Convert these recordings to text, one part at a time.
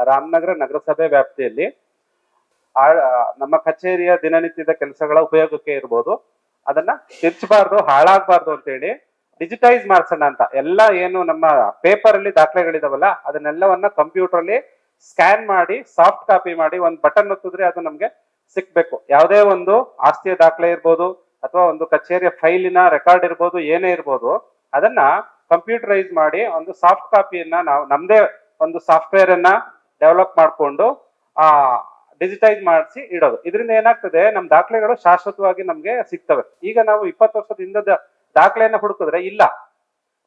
ರಾಮನಗರ ನಗರಸಭೆ ವ್ಯಾಪ್ತಿಯಲ್ಲಿ ನಮ್ಮ ಕಚೇರಿಯ ದಿನನಿತ್ಯದ ಕೆಲಸಗಳ ಉಪಯೋಗಕ್ಕೆ ಇರ್ಬೋದು, ಅದನ್ನ ತಿರ್ಚಬಾರ್ದು, ಹಾಳಾಗಬಾರ್ದು ಅಂತೇಳಿ ಡಿಜಿಟೈಸ್ ಮಾಡ್ಸೋಣ ಅಂತ ಎಲ್ಲ ಏನು ನಮ್ಮ ಪೇಪರ್ ಅಲ್ಲಿ ದಾಖಲೆಗಳಿದಾವಲ್ಲ ಅದನ್ನೆಲ್ಲವನ್ನ ಕಂಪ್ಯೂಟರ್ ಅಲ್ಲಿ ಸ್ಕ್ಯಾನ್ ಮಾಡಿ ಸಾಫ್ಟ್ ಕಾಪಿ ಮಾಡಿ ಒಂದು ಬಟನ್ ಒತ್ತಿದ್ರೆ ಅದು ನಮ್ಗೆ ಸಿಕ್ಬೇಕು. ಯಾವುದೇ ಒಂದು ಆಸ್ತಿಯ ದಾಖಲೆ ಇರ್ಬೋದು ಅಥವಾ ಒಂದು ಕಚೇರಿಯ ಫೈಲಿನ ರೆಕಾರ್ಡ್ ಇರ್ಬೋದು, ಏನೇ ಇರ್ಬೋದು, ಅದನ್ನ ಕಂಪ್ಯೂಟರೈಸ್ ಮಾಡಿ ಒಂದು ಸಾಫ್ಟ್ ಕಾಪಿಯನ್ನ ನಾವು ನಮ್ದೇ ಒಂದು ಸಾಫ್ಟ್ವೇರ್ ಅನ್ನ ಡೆವಲಪ್ ಮಾಡಿಕೊಂಡು ಡಿಜಿಟೈಸ್ ಮಾಡಿಸಿ ಇಡೋದು. ಇದರಿಂದ ಏನಾಗ್ತದೆ, ನಮ್ ದಾಖಲೆಗಳು ಶಾಶ್ವತವಾಗಿ ನಮ್ಗೆ ಸಿಗ್ತವೆ. ಈಗ ನಾವು 20 ವರ್ಷದ ಹಿಂದದ ದಾಖಲೆಯನ್ನ ಹುಡುಕಿದ್ರೆ ಇಲ್ಲ,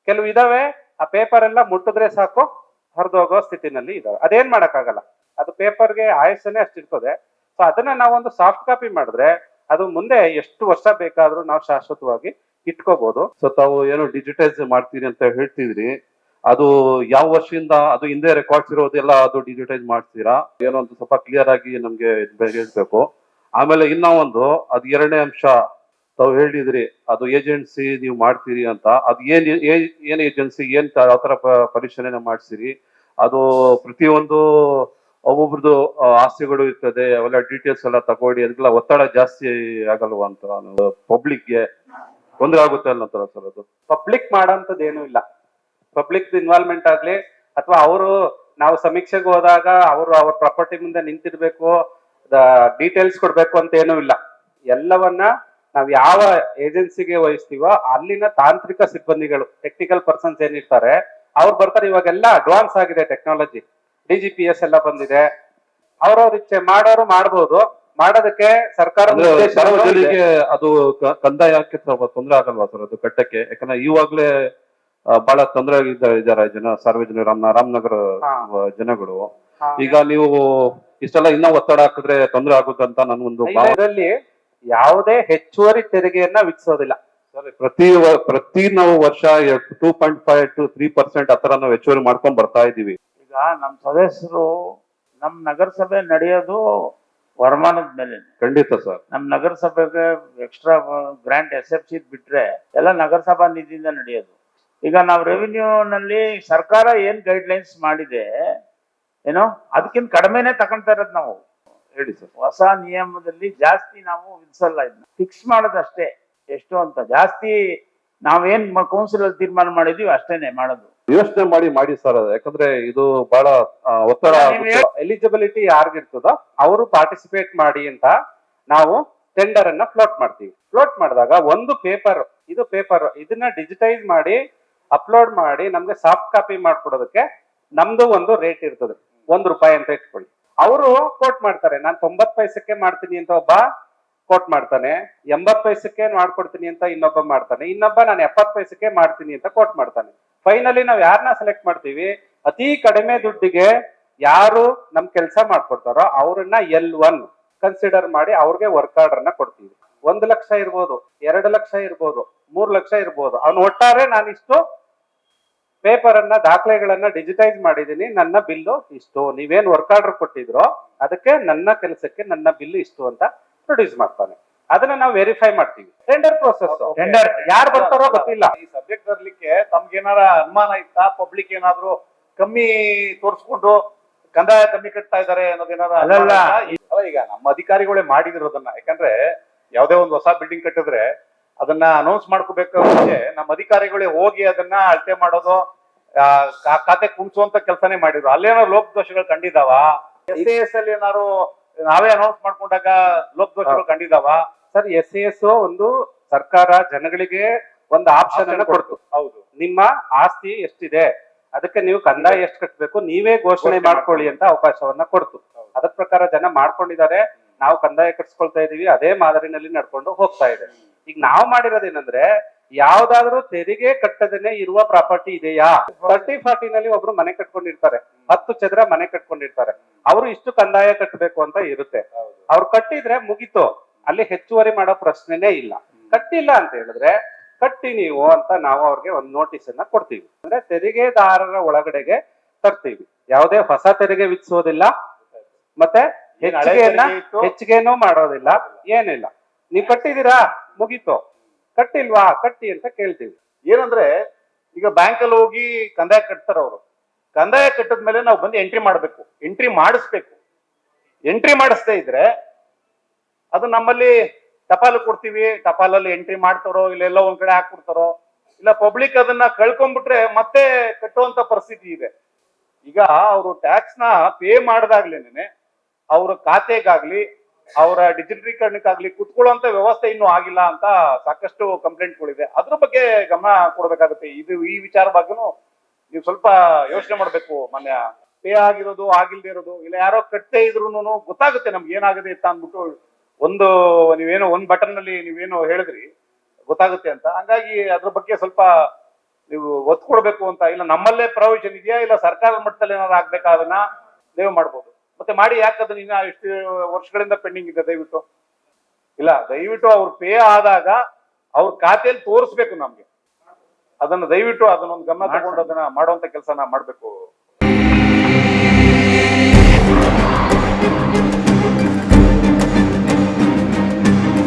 ಕೆಲವು ಇದಾವೆ, ಆ ಪೇಪರ್ ಎಲ್ಲ ಮುಟ್ಟಿದ್ರೆ ಸಾಕು ಹರಿದೋಗೋ ಸ್ಥಿತಿನಲ್ಲಿ ಇದಾವೆ. ಅದೇನ್ ಮಾಡಕ್ಕಾಗಲ್ಲ, ಅದು ಪೇಪರ್ಗೆ ಆಯಸ್ಸನ್ನೇ ಅಷ್ಟಿರ್ತದೆ. ಸೊ ಅದನ್ನ ನಾವೊಂದು ಸಾಫ್ಟ್ ಕಾಪಿ ಮಾಡಿದ್ರೆ ಅದು ಮುಂದೆ ಎಷ್ಟು ವರ್ಷ ಬೇಕಾದ್ರೂ ನಾವು ಶಾಶ್ವತವಾಗಿ ಇಟ್ಕೋಬಹುದು. ಸೊ ತಾವು ಏನೋ ಡಿಜಿಟೈಸ್ ಮಾಡ್ತೀರಿ ಅಂತ ಹೇಳ್ತಿದ್ರಿ, ಅದು ಯಾವ ವರ್ಷದಿಂದ, ಅದು ಹಿಂದೆ ರೆಕಾರ್ಡ್ಸ್ ಇರೋದೆಲ್ಲ ಅದು ಡಿಜಿಟೈಸ್ ಮಾಡ್ತೀರಾ? ಏನೋ ಒಂದು ಸ್ವಲ್ಪ ಕ್ಲಿಯರ್ ಆಗಿ ನಮ್ಗೆ ಹೇಳ್ಬೇಕು. ಆಮೇಲೆ ಇನ್ನ ಒಂದು, ಅದು ಎರಡನೇ ಅಂಶ ತಾವು ಹೇಳಿದ್ರಿ, ಅದು ಏಜೆನ್ಸಿ ನೀವು ಮಾಡ್ತೀರಿ ಅಂತ. ಅದು ಏನ್ ಏಜೆನ್ಸಿ, ಯಾವ ತರ ಪರಿಶೀಲನೆ ಮಾಡ್ತೀರಿ? ಅದು ಪ್ರತಿಯೊಂದು ಒಬ್ಬೊಬ್ರದ್ದು ಆಸ್ತಿಗಳು ಇರ್ತದೆ, ಅವೆಲ್ಲ ಡೀಟೇಲ್ಸ್ ಎಲ್ಲ ತಗೊಳ್ಳಿ, ಅದಕ್ಕೆಲ್ಲ ಒತ್ತಡ ಜಾಸ್ತಿ ಆಗಲ್ವಾ ಅಂತ, ಪಬ್ಲಿಕ್ಗೆ ತೊಂದರೆ ಆಗುತ್ತೆ ಅನ್ನೋತರ ಸರ್? ಅದು ಪಬ್ಲಿಕ್ ಮಾಡೋಂಥದ್ದು ಏನೂ ಇಲ್ಲ. ಪಬ್ಲಿಕ್ ಇನ್ವಾಲ್ವ್ಮೆಂಟ್ ಆಗ್ಲಿ ಅಥವಾ ಅವರು ನಾವು ಸಮೀಕ್ಷೆಗೆ ಹೋದಾಗ ಅವರು ಅವ್ರ ಪ್ರಾಪರ್ಟಿ ಮುಂದೆ ನಿಂತಿರ್ಬೇಕು, ಡೀಟೇಲ್ಸ್ ಕೊಡ್ಬೇಕು ಅಂತ ಏನೂ ಇಲ್ಲ. ಎಲ್ಲವನ್ನ ನಾವ್ ಯಾವ ಏಜೆನ್ಸಿಗೆ ವಹಿಸ್ತೀವೋ ಅಲ್ಲಿನ ತಾಂತ್ರಿಕ ಸಿಬ್ಬಂದಿಗಳು, ಟೆಕ್ನಿಕಲ್ ಪರ್ಸನ್ಸ್ ಏನಿರ್ತಾರೆ ಅವ್ರು ಬರ್ತಾರೆ. ಇವಾಗೆಲ್ಲ ಅಡ್ವಾನ್ಸ್ ಆಗಿದೆ ಟೆಕ್ನಾಲಜಿ, DGPS ಎಲ್ಲ ಬಂದಿದೆ. ಅವ್ರವ್ರ ಇಚ್ಛೆ ಮಾಡೋರು ಮಾಡ್ಬೋದು. ಮಾಡೋದಕ್ಕೆ ಸರ್ಕಾರ ಸಾರ್ವಜನಿಕರಿಗೆ ಅದು ಕಂದಾಯಕ್ಕೆ ಸ್ವಲ್ಪ ತೊಂದರೆ ಆಗಲ್ವಾ ಸರ್ ಅದು ಕಟ್ಟಕ್ಕೆ? ಯಾಕಂದ್ರೆ ಇವಾಗ್ಲೇ ಬಹಳ ತೊಂದರೆ ಇದ್ದಾರೆ ಜನ, ಸಾರ್ವಜನಿಕ ರಾಮನಗರ ಜನಗಳು. ಈಗ ನೀವು ಇಷ್ಟೆಲ್ಲ ಇನ್ನ ಒತ್ತಡ ಹಾಕಿದ್ರೆ ತೊಂದರೆ ಆಗುತ್ತಂತ ನನ್ಗೊಂದು ಇದರಲ್ಲಿ ಯಾವುದೇ ಹೆಚ್ಚುವರಿ ತೆರಿಗೆಯನ್ನ ವಿಧಿಸೋದಿಲ್ಲ. ಸರಿ, ಪ್ರತಿ ನಾವು ವರ್ಷ 2.5 to 3% ಹತ್ರ ನಾವು ಹೆಚ್ಚುವರಿ ಮಾಡ್ಕೊಂಡ್ ಬರ್ತಾ ಇದೀವಿ. ಈಗ ನಮ್ ಸದಸ್ಯರು, ನಮ್ ನಗರಸಭೆ ನಡೆಯೋದು ವರಮಾನದ ಮೇಲೆ. ಖಂಡಿತ ಸರ್. ನಮ್ ನಗರಸಭೆಗೆ ಎಕ್ಸ್ಟ್ರಾ ಗ್ರಾಂಟ್ SFC ಬಿಟ್ರೆ ಎಲ್ಲ ನಗರಸಭಾ ನಿಧಿಯಿಂದ ನಡೆಯೋದು. ಈಗ ನಾವು ರೆವಿನ್ಯೂ ನಲ್ಲಿ ಸರ್ಕಾರ ಏನ್ ಗೈಡ್ ಲೈನ್ಸ್ ಮಾಡಿದೆ ಏನೋ ಅದಕ್ಕಿಂತ ಕಡಿಮೆನೆ ತಗೊಂತಾ ಇರೋದು ನಾವು. ಹೇಳಿ ಸರ್. ಹೊಸ ನಿಯಮದಲ್ಲಿ ಜಾಸ್ತಿ ನಾವು ವಿಧಿಸಲ್ಲ, ಇದನ್ನ ಫಿಕ್ಸ್ ಮಾಡೋದಷ್ಟೇ ಎಷ್ಟು ಅಂತ. ಜಾಸ್ತಿ ನಾವೇನ್ ಕೌನ್ಸಿಲ್ ಅಲ್ಲಿ ತೀರ್ಮಾನ ಮಾಡಿದೀವಿ ಅಷ್ಟೇನೆ ಮಾಡೋದು. ಯೋಚನೆ ಮಾಡಿ ಸರ್, ಯಾಕಂದ್ರೆ ಇದು ಬಹಳ ಒತ್ತಡ. ಎಲಿಜಿಬಿಲಿಟಿ ಯಾರಿಗಿರ್ತದೋ ಅವರು ಪಾರ್ಟಿಸಿಪೇಟ್ ಮಾಡಿ ಅಂತ ನಾವು ಟೆಂಡರ್ ಅನ್ನ ಫ್ಲೋಟ್ ಮಾಡ್ತೀವಿ. ಫ್ಲೋಟ್ ಮಾಡಿದಾಗ ಒಂದು ಪೇಪರ್, ಇದು ಪೇಪರ್, ಇದನ್ನ ಡಿಜಿಟೈಸ್ ಮಾಡಿ ಅಪ್ಲೋಡ್ ಮಾಡಿ ನಮ್ಗೆ ಸಾಫ್ಟ್ ಕಾಪಿ ಮಾಡ್ಕೊಡೋದಕ್ಕೆ ನಮ್ದು ಒಂದು ರೇಟ್ ಇರ್ತದೆ, ₹1 ಅಂತ ಇಟ್ಕೊಳ್ಳಿ. ಅವರು ಕೋಟ್ ಮಾಡ್ತಾರೆ, ನಾನು 90 ಪೈಸಕ್ಕೆ ಮಾಡ್ತೀನಿ ಅಂತ ಒಬ್ಬ ಕೋಟ್ ಮಾಡ್ತಾನೆ, 80 ಪೈಸಕ್ಕೆ ಮಾಡ್ಕೊಡ್ತೀನಿ ಅಂತ ಇನ್ನೊಬ್ಬ ಮಾಡ್ತಾನೆ, ಇನ್ನೊಬ್ಬ ನಾನು 70 ಪೈಸಕ್ಕೆ ಮಾಡ್ತೀನಿ ಅಂತ ಕೋಟ್ ಮಾಡ್ತಾನೆ. ಫೈನಲಿ ನಾವ್ ಯಾರನ್ನ ಸೆಲೆಕ್ಟ್ ಮಾಡ್ತೀವಿ, ಅತಿ ಕಡಿಮೆ ದುಡ್ಡಿಗೆ ಯಾರು ನಮ್ ಕೆಲಸ ಮಾಡ್ಕೊಡ್ತಾರೋ ಅವ್ರನ್ನ L1 ಕನ್ಸಿಡರ್ ಮಾಡಿ ಅವ್ರಿಗೆ ವರ್ಕ್ ಆರ್ಡರ್ ನ ಕೊಡ್ತೀವಿ. 1 ಲಕ್ಷ ಇರ್ಬೋದು, 2 ಲಕ್ಷ ಇರ್ಬೋದು, 3 ಲಕ್ಷ ಇರ್ಬೋದು. ಅವ್ನು ಒಟ್ಟಾರೆ ನಾನಿಷ್ಟು ಪೇಪರ್ ಅನ್ನ, ದಾಖಲೆಗಳನ್ನ ಡಿಜಿಟೈಸ್ ಮಾಡಿದೀನಿ, ನನ್ನ ಬಿಲ್ಲು ಇಷ್ಟು, ನೀವೇನ್ ವರ್ಕ್ ಆರ್ಡರ್ ಕೊಟ್ಟಿದ್ರೋ ಅದಕ್ಕೆ ನನ್ನ ಕೆಲಸಕ್ಕೆ ನನ್ನ ಬಿಲ್ ಇಷ್ಟು ಅಂತ ಪ್ರೊಡ್ಯೂಸ್ ಮಾಡ್ತಾನೆ. ಅದನ್ನ ನಾವು ವೆರಿಫೈ ಮಾಡ್ತೀವಿ. ಟೆಂಡರ್ ಪ್ರೋಸೆಸ್, ಟೆಂಡರ್ ಯಾರು ಬರ್ತಾರೋ ಗೊತ್ತಿಲ್ಲ. ಈ ಸಬ್ಜೆಕ್ಟ್ ಬರ್ಲಿಕ್ಕೆ ತಮ್ಗೇನಾರ ಅನುಮಾನ ಇತ್ತಾ? ಪಬ್ಲಿಕ್ ಏನಾದ್ರು ಕಮ್ಮಿ ತೋರಿಸ್ಕೊಂಡು ಕಂದಾಯ ಕಮ್ಮಿ ಕಟ್ತಾ ಇದಾರೆ ಅನ್ನೋದೇನಾರ? ಅಲ್ಲ, ಈಗ ನಮ್ಮ ಅಧಿಕಾರಿಗಳೇ ಮಾಡಿದ್ರು ಅದನ್ನ. ಯಾಕಂದ್ರೆ ಯಾವ್ದೇ ಒಂದು ಹೊಸ ಬಿಲ್ಡಿಂಗ್ ಕಟ್ಟಿದ್ರೆ ಅದನ್ನ ಅನೌನ್ಸ್ ಮಾಡ್ಕೋಬೇಕು ಮುಂಚೆ ನಮ್ಮ ಅಧಿಕಾರಿಗಳೇ ಹೋಗಿ ಅದನ್ನ ಅಳತೆ ಮಾಡೋದು, ಖಾತೆ ಕುಣಿಸುವಂತ ಕೆಲಸನೇ ಮಾಡಿದ್ರು. ಅಲ್ಲೇನೋ ಲೋಪದೋಷಗಳು ಕಂಡಿದಾವ? SAS ಅಲ್ಲಿ ಏನಾದ್ರು ನಾವೇ ಅನೌನ್ಸ್ ಮಾಡ್ಕೊಂಡಾಗ ಲೋಪದೋಷಗಳು ಕಂಡಿದಾವ? ಸರ್, SAS ಒಂದು ಸರ್ಕಾರ ಜನಗಳಿಗೆ ಒಂದು ಆಪ್ಷನ್ ಅನ್ನ ಕೊಡ್ತು. ಹೌದು, ನಿಮ್ಮ ಆಸ್ತಿ ಎಷ್ಟಿದೆ, ಅದಕ್ಕೆ ನೀವು ಕಂದಾಯ ಎಷ್ಟು ಕಟ್ಟಬೇಕು ನೀವೇ ಘೋಷಣೆ ಮಾಡ್ಕೊಳ್ಳಿ ಅಂತ ಅವಕಾಶವನ್ನ ಕೊಡ್ತು. ಅದ್ರ ಪ್ರಕಾರ ಜನ ಮಾಡ್ಕೊಂಡಿದ್ದಾರೆ. ನಾವು ಕಂದಾಯ ಕಟ್ಸ್ಕೊಳ್ತಾ ಇದೀವಿ, ಅದೇ ಮಾದರಿನಲ್ಲಿ ನಡ್ಕೊಂಡು ಹೋಗ್ತಾ ಇದೆ. ಈಗ ನಾವು ಮಾಡಿರೋದೇನಂದ್ರೆ, ಯಾವ್ದಾದ್ರು ತೆರಿಗೆ ಕಟ್ಟದೇನೆ ಇರುವ ಪ್ರಾಪರ್ಟಿ ಇದೆಯಾ? 30-40 ನಲ್ಲಿ ಒಬ್ರು ಮನೆ ಕಟ್ಕೊಂಡಿರ್ತಾರೆ, 10 ಚದರ ಮನೆ ಕಟ್ಕೊಂಡಿರ್ತಾರೆ, ಅವರು ಇಷ್ಟು ಕಂದಾಯ ಕಟ್ಟಬೇಕು ಅಂತ ಇರುತ್ತೆ. ಅವ್ರು ಕಟ್ಟಿದ್ರೆ ಮುಗೀತು, ಅಲ್ಲಿ ಹೆಚ್ಚುವರಿ ಮಾಡೋ ಪ್ರಶ್ನೆನೇ ಇಲ್ಲ. ಕಟ್ಟಿಲ್ಲ ಅಂತ ಹೇಳಿದ್ರೆ ಕಟ್ಟಿ ನೀವು ಅಂತ ನಾವು ಅವ್ರಿಗೆ ಒಂದು ನೋಟಿಸ್ ಅನ್ನ ಕೊಡ್ತೀವಿ. ಅಂದ್ರೆ ತೆರಿಗೆದಾರರ ಒಳಗಡೆಗೆ ತರ್ತೀವಿ. ಯಾವುದೇ ಹೊಸ ತೆರಿಗೆ ವಿಧಿಸೋದಿಲ್ಲ, ಮತ್ತೆ ಹೆಚ್ಚಿಗೆನೂ ಮಾಡೋದಿಲ್ಲ, ಏನಿಲ್ಲ. ನೀವ್ ಕಟ್ಟಿದೀರಾ, ಮುಗೀತು. ಕಟ್ಟಿಲ್ವಾ, ಕಟ್ಟಿ ಅಂತ ಕೇಳ್ತೀವಿ. ಏನಂದ್ರೆ ಈಗ ಬ್ಯಾಂಕ್ ಅಲ್ಲಿ ಹೋಗಿ ಕಂದಾಯ ಕಟ್ತಾರ ಅವರು, ಕಂದಾಯ ಕಟ್ಟದ ಮೇಲೆ ನಾವು ಬಂದು ಎಂಟ್ರಿ ಮಾಡಬೇಕು, ಎಂಟ್ರಿ ಮಾಡಿಸ್ಬೇಕು. ಎಂಟ್ರಿ ಮಾಡಿಸ್ದೇ ಇದ್ರೆ ಅದು ನಮ್ಮಲ್ಲಿ ಟಪಾಲು ಕೊಡ್ತೀವಿ, ಟಪಾಲಲ್ಲಿ ಎಂಟ್ರಿ ಮಾಡ್ತಾರೋ ಇಲ್ಲ ಎಲ್ಲೋ ಒಂದ್ ಕಡೆ ಹಾಕ್ಬಿಡ್ತಾರೋ, ಇಲ್ಲ ಪಬ್ಲಿಕ್ ಅದನ್ನ ಕಳ್ಕೊಂಡ್ಬಿಟ್ರೆ ಮತ್ತೆ ಕಟ್ಟುವಂತ ಪರಿಸ್ಥಿತಿ ಇದೆ. ಈಗ ಅವರು ಟ್ಯಾಕ್ಸ್ ನ ಪೇ ಮಾಡ್ದಾಗ್ಲೇನೆ ಅವ್ರ ಖಾತೆಗಾಗ್ಲಿ ಅವರ ಡಿಜಿಟಲೀಕರಣಕ್ಕಾಗ್ಲಿ ಕುತ್ಕೊಳ್ಳುವಂತ ವ್ಯವಸ್ಥೆ ಇನ್ನೂ ಆಗಿಲ್ಲ ಅಂತ ಸಾಕಷ್ಟು ಕಂಪ್ಲೇಂಟ್ಗಳಿದೆ. ಅದ್ರ ಬಗ್ಗೆ ಗಮನ ಕೊಡ್ಬೇಕಾಗುತ್ತೆ. ಈ ವಿಚಾರ ಬಗ್ಗೆನೂ ನೀವು ಸ್ವಲ್ಪ ಯೋಚನೆ ಮಾಡ್ಬೇಕು. ಮೊನ್ನೆ ಪೇ ಆಗಿರೋದು ಆಗಿಲ್ದೇ ಇರೋದು, ಇಲ್ಲ ಯಾರೋ ಕಟ್ಟೇ ಇದ್ರು ಗೊತ್ತಾಗುತ್ತೆ ನಮ್ಗೆ ಏನಾಗಿದೆ ಅಂತ ಅಂದ್ಬಿಟ್ಟು ನೀವೇನೋ ಒಂದ್ ಬಟನ್ ನಲ್ಲಿ ನೀವೇನೋ ಹೇಳಿದ್ರಿ ಗೊತ್ತಾಗುತ್ತೆ ಅಂತ. ಹಂಗಾಗಿ ಅದ್ರ ಬಗ್ಗೆ ಸ್ವಲ್ಪ ನೀವು ಒತ್ತು ಕೊಡ್ಬೇಕು ಅಂತ. ಇಲ್ಲ ನಮ್ಮಲ್ಲೇ ಪ್ರೊವಿಷನ್ ಇದೆಯಾ, ಇಲ್ಲ ಸರ್ಕಾರದ ಮಟ್ಟದಲ್ಲಿ ಏನಾದ್ರು ಆಗ್ಬೇಕಾ, ಅದನ್ನ ನೀವು ಮಾಡ್ಬೋದು. ಮತ್ತೆ ಮಾಡಿ, ಯಾಕೆ ಅದನ್ನ ಇನ್ನ ಎಷ್ಟು ವರ್ಷಗಳಿಂದ ಪೆಂಡಿಂಗ್ ಇದೆ? ದಯವಿಟ್ಟು ಅವ್ರು ಪೇ ಆದಾಗ ಅವ್ರ ಖಾತೆಯಲ್ಲಿ ತೋರಿಸ್ಬೇಕು ನಮ್ಗೆ. ಅದನ್ನ ದಯವಿಟ್ಟು ಅದನ್ನೊಂದು ಗಮನ ತಗೊಂಡು ಅದನ್ನ ಮಾಡುವಂತ ಕೆಲಸನ ಮಾಡ್ಬೇಕು.